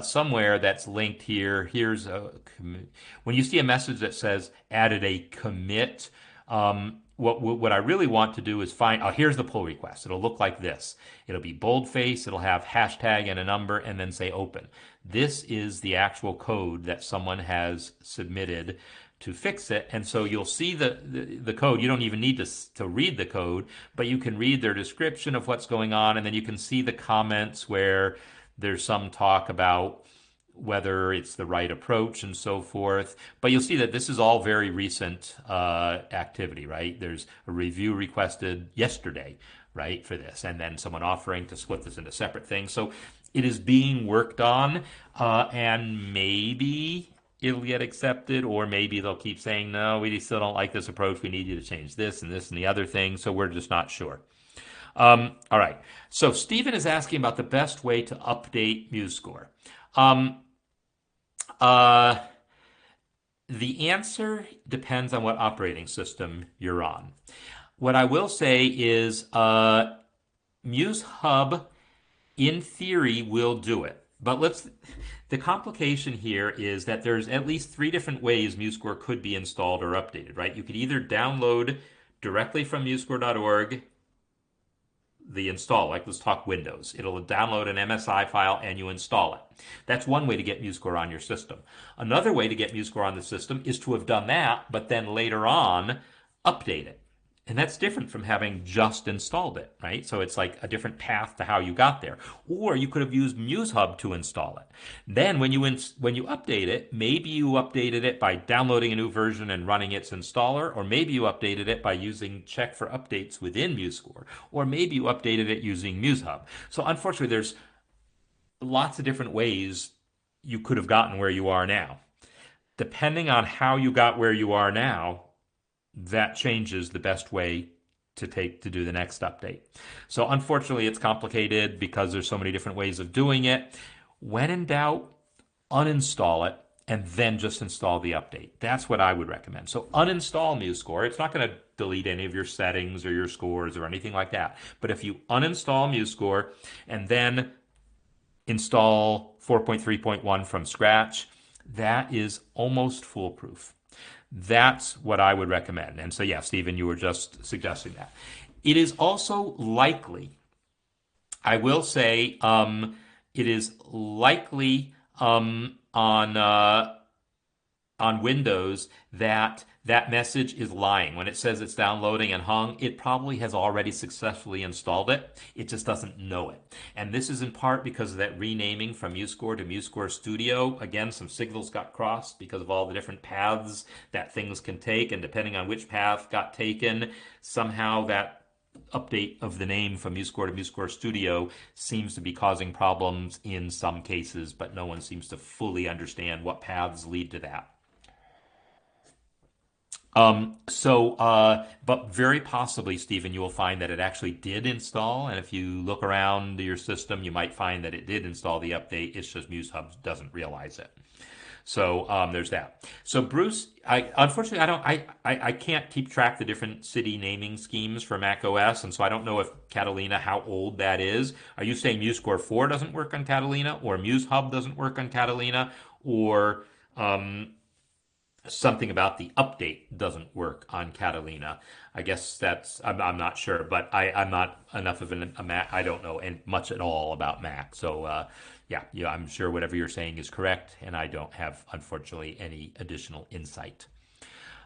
somewhere that's linked here. Here's when you see a message that says added a commit. What I really want to do is find, oh, here's the pull request. It'll look like this. It'll be boldface, it'll have hashtag and a number, and then say open. This is the actual code that someone has submitted to fix it. And so you'll see the code. You don't even need to read the code, but you can read their description of what's going on, and then you can see the comments where there's some talk about whether it's the right approach and so forth. But you'll see that this is all very recent activity, right? There's a review requested yesterday, right, for this, and then someone offering to split this into separate things. So it is being worked on, and maybe it'll get accepted, or maybe they'll keep saying, no, we still don't like this approach. We need you to change this and this and the other thing. So we're just not sure. All right. So Stephen is asking about the best way to update MuseScore. The answer depends on what operating system you're on. What I will say is MuseHub, in theory, will do it. But the complication here is that there's at least 3 different ways MuseScore could be installed or updated, right? You could either download directly from musescore.org the install, like let's talk Windows. It'll download an MSI file and you install it. That's one way to get MuseScore on your system. Another way to get MuseScore on the system is to have done that, but then later on update it. And that's different from having just installed it, right? So it's like a different path to how you got there. Or you could have used MuseHub to install it. Then when you update it, maybe you updated it by downloading a new version and running its installer, or maybe you updated it by using check for updates within MuseScore, or maybe you updated it using MuseHub. So unfortunately, there's lots of different ways you could have gotten where you are now. Depending on how you got where you are now, that changes the best way to do the next update. So unfortunately, it's complicated because there's so many different ways of doing it. When in doubt, uninstall it and then just install the update. That's what I would recommend. So uninstall MuseScore. It's not going to delete any of your settings or your scores or anything like that. But if you uninstall MuseScore and then install 4.3.1 from scratch, that is almost foolproof. That's what I would recommend. And so, yeah, Stephen, you were just suggesting that. It is also likely, I will say, it is likely on Windows that that message is lying. When it says it's downloading and hung, it probably has already successfully installed it. It just doesn't know it. And this is in part because of that renaming from MuseScore to MuseScore Studio. Again, some signals got crossed because of all the different paths that things can take. And depending on which path got taken, somehow that update of the name from MuseScore to MuseScore Studio seems to be causing problems in some cases, but no one seems to fully understand what paths lead to that. But very possibly, Stephen, you will find that it actually did install. And if you look around your system, you might find that it did install the update. It's just MuseHub doesn't realize it. So there's that. So Bruce, unfortunately I can't keep track the different city naming schemes for Mac OS, and so I don't know if Catalina how old that is. Are you saying MuseScore 4 doesn't work on Catalina, or MuseHub doesn't work on Catalina, or something about the update doesn't work on Catalina? I guess that's I'm not sure, but I'm not enough of a Mac. I don't know much at all about Mac, so yeah, I'm sure whatever you're saying is correct, and I don't have unfortunately any additional insight.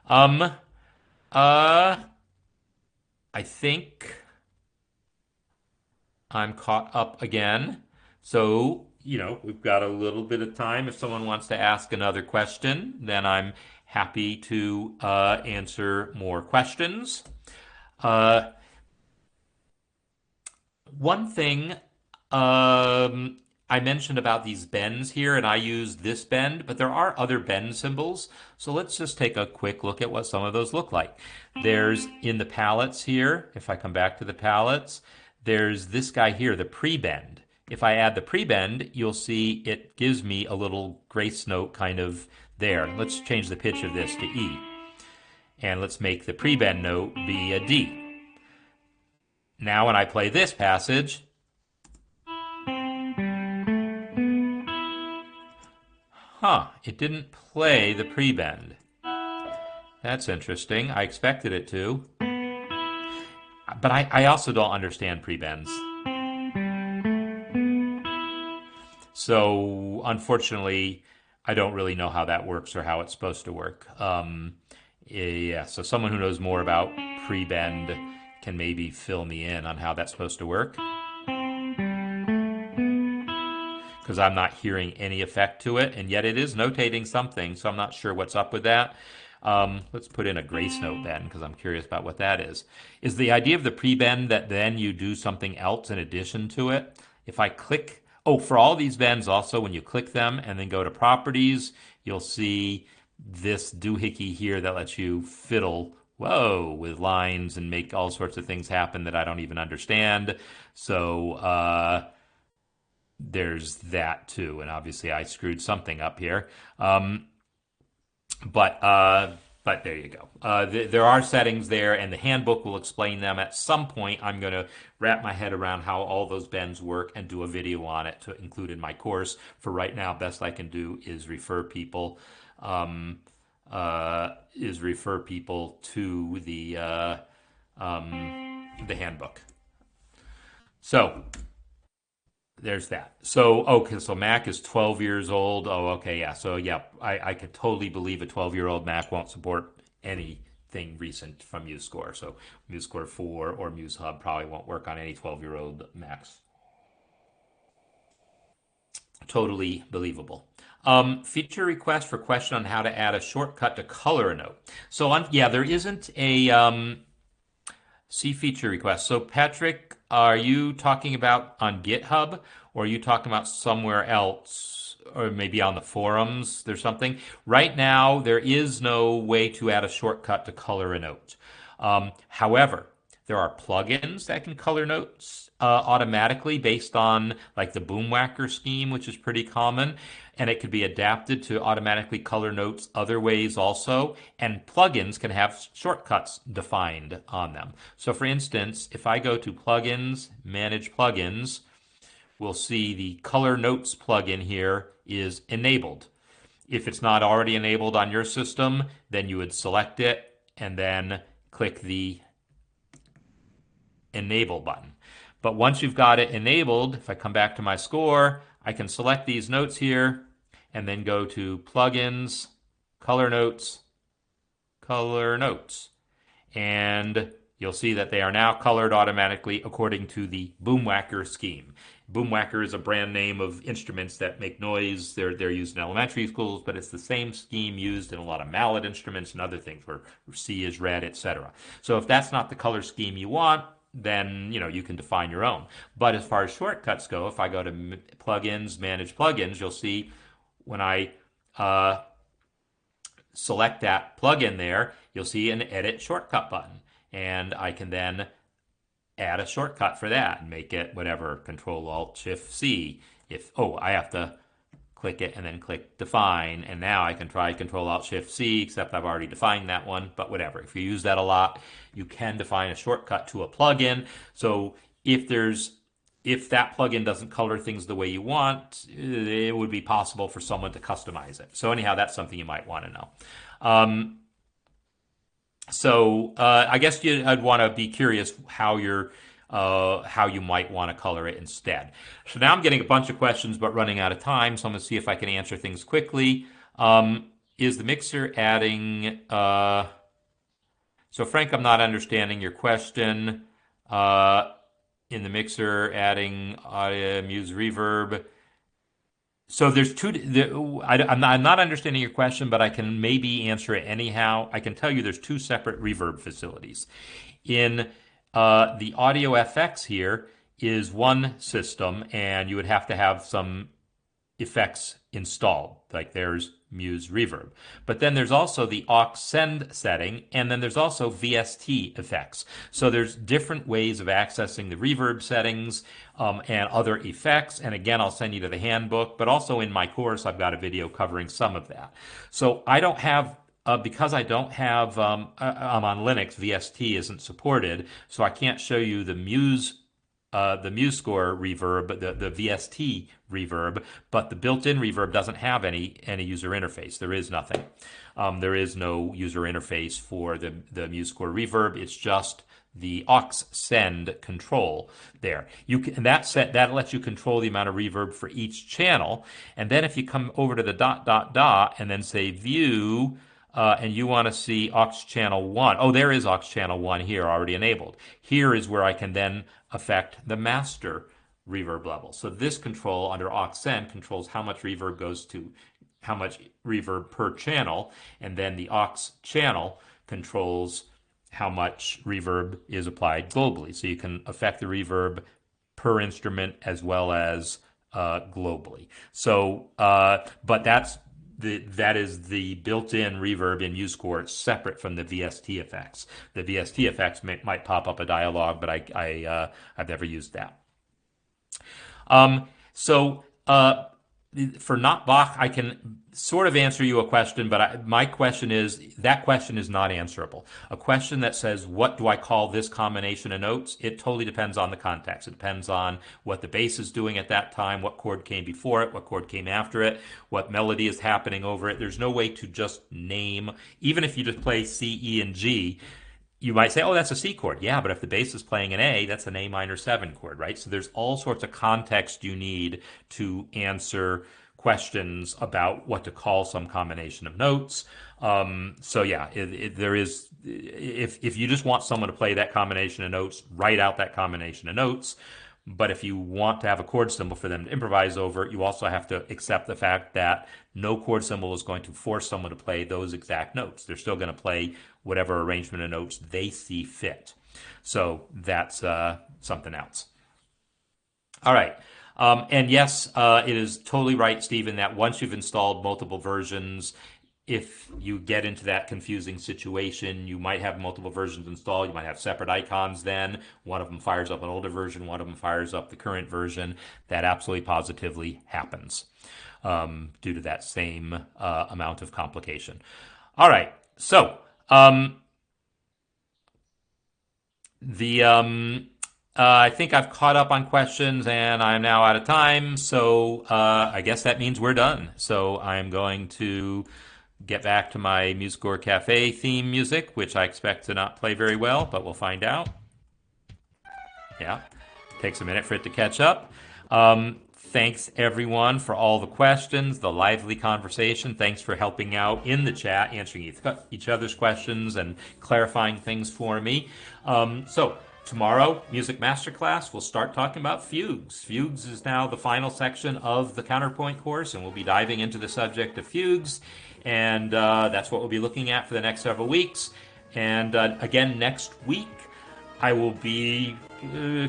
Um, uh, I think I'm caught up again. So, we've got a little bit of time. If someone wants to ask another question, then I'm happy to answer more questions. Uh, One thing I mentioned about these bends here, and I use this bend, but there are other bend symbols. So let's just take a quick look at what some of those look like. There's in the palettes here, if I come back to the palettes, there's this guy here, the pre-bend. If I add the pre-bend, you'll see it gives me a little grace note kind of there. Let's change the pitch of this to E. And let's make the pre-bend note be a D. Now when I play this passage, it didn't play the pre-bend. That's interesting. I expected it to. But I also don't understand pre-bends. So unfortunately, I don't really know how that works or how it's supposed to work. Yeah, so someone who knows more about pre-bend can maybe fill me in on how that's supposed to work. Because I'm not hearing any effect to it, and yet it is notating something, so I'm not sure what's up with that. Let's put in a grace note then, because I'm curious about what that is. Is the idea of the pre-bend that then you do something else in addition to it? If I click, for all these bends also, when you click them and then go to properties, you'll see this doohickey here that lets you fiddle, with lines and make all sorts of things happen that I don't even understand. So, there's that too, and obviously I screwed something up here. But there you go. There are settings there, and the handbook will explain them. At some point, I'm going to wrap my head around how all those bends work and do a video on it to include in my course. For right now, best I can do is refer people to the handbook. So there's that. So, okay, so Mac is 12 years old. Oh, okay, yeah. So, yeah, I could totally believe a 12-year-old Mac won't support anything recent from MuseScore. So, MuseScore 4 or MuseHub probably won't work on any 12-year-old Macs. Totally believable. Feature request for question on how to add a shortcut to color a note. So, there isn't a see feature request. So, Patrick, are you talking about on GitHub, or are you talking about somewhere else, or maybe on the forums? There's something. Right now, there is no way to add a shortcut to color a note. However, there are plugins that can color notes automatically based on like the Boomwhacker scheme, which is pretty common. and it could be adapted to automatically color notes other ways also. And plugins can have shortcuts defined on them. So for instance, if I go to plugins, manage plugins, we'll see the color notes plugin here is enabled. If it's not already enabled on your system, then you would select it and then click the enable button. But once you've got it enabled, if I come back to my score, I can select these notes here and then go to plugins, color notes, color notes. And you'll see that they are now colored automatically according to the Boomwhacker scheme. Boomwhacker is a brand name of instruments that make noise. They're used in elementary schools, but it's the same scheme used in a lot of mallet instruments and other things where C is red, etc. So if that's not the color scheme you want, then you can define your own. But as far as shortcuts go, if I go to plugins, manage plugins, you'll see when I select that plugin there, you'll see an edit shortcut button. And I can then add a shortcut for that and make it whatever, Control Alt Shift C. I have to click it and then click define, and now I can try Control Alt Shift C, except I've already defined that one, but whatever. If you use that a lot, you can define a shortcut to a plugin. So if that plugin doesn't color things the way you want, it would be possible for someone to customize it. So anyhow, that's something you might want to know. I guess I'd want to be curious how you might want to color it instead. So now I'm getting a bunch of questions, but running out of time. So I'm going to see if I can answer things quickly. Is the mixer adding? So Frank, I'm not understanding your question. In the mixer, adding audio, Muse reverb. So there's two. I'm not understanding your question, but I can maybe answer it anyhow. I can tell you there's two separate reverb facilities. In the Audio FX here is one system, and you would have to have some effects installed, like there's Muse Reverb. But then there's also the aux send setting, and then there's also VST effects. So there's different ways of accessing the reverb settings and other effects. And again, I'll send you to the handbook, but also in my course, I've got a video covering some of that. So I don't have because I don't have, I'm on Linux, VST isn't supported, so I can't show you the MuseScore reverb, the VST reverb, but the built-in reverb doesn't have any user interface. There is nothing. There is no user interface for the MuseScore reverb. It's just the aux send control there. And that lets you control the amount of reverb for each channel. And then if you come over to the ... and then say view, and you want to see aux channel 1. Oh, there is aux channel 1 here already enabled. Here is where I can then affect the master reverb level. So this control under aux send controls how much reverb goes to how much reverb per channel, and then the aux channel controls how much reverb is applied globally. So you can affect the reverb per instrument as well as globally. So, but that is the built-in reverb in MuseScore, separate from the VST effects. The VST effects might pop up a dialog, but I've never used that. For not Bach, I can sort of answer you a question, but my question is, that question is not answerable. A question that says, what do I call this combination of notes? It totally depends on the context. It depends on what the bass is doing at that time, what chord came before it, what chord came after it, what melody is happening over it. There's no way to just name, even if you just play C, E, and G, you might say, oh, that's a C chord. Yeah, but if the bass is playing an A, that's an A minor 7 chord, right? So there's all sorts of context you need to answer questions about what to call some combination of notes. There is, if you just want someone to play that combination of notes, write out that combination of notes. But if you want to have a chord symbol for them to improvise over, you also have to accept the fact that no chord symbol is going to force someone to play those exact notes. They're still going to play whatever arrangement of notes they see fit. So that's something else. All right. And yes, it is totally right, Stephen, that once you've installed multiple versions, if you get into that confusing situation, you might have multiple versions installed. You might have separate icons then. One of them fires up an older version, one of them fires up the current version. That absolutely positively happens due to that same amount of complication. All right. So, I think I've caught up on questions and I'm now out of time. So I guess that means we're done. So I'm going to get back to my MuseScore Cafe theme music, which I expect to not play very well, but we'll find out. Yeah, takes a minute for it to catch up. Thanks everyone for all the questions, the lively conversation. Thanks for helping out in the chat, answering each other's questions and clarifying things for me. So tomorrow, Music Masterclass, we'll start talking about fugues. Fugues is now the final section of the Counterpoint course, and we'll be diving into the subject of fugues. And that's what we'll be looking at for the next several weeks. And again, next week, I will be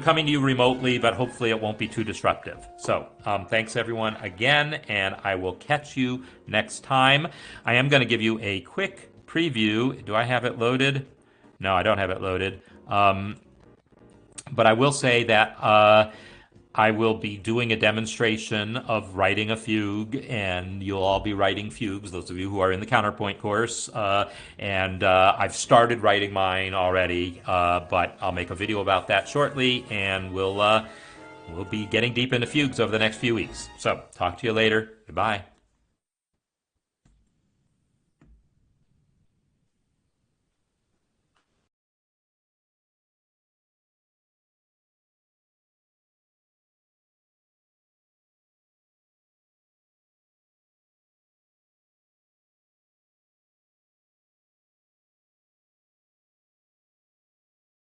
coming to you remotely, but hopefully it won't be too disruptive. So thanks everyone again, and I will catch you next time. I am going to give you a quick preview. Do I have it loaded? No, I don't have it loaded. But I will say that I will be doing a demonstration of writing a fugue, and you'll all be writing fugues, those of you who are in the Counterpoint course. And I've started writing mine already, but I'll make a video about that shortly, and we'll be getting deep into fugues over the next few weeks. So talk to you later. Goodbye.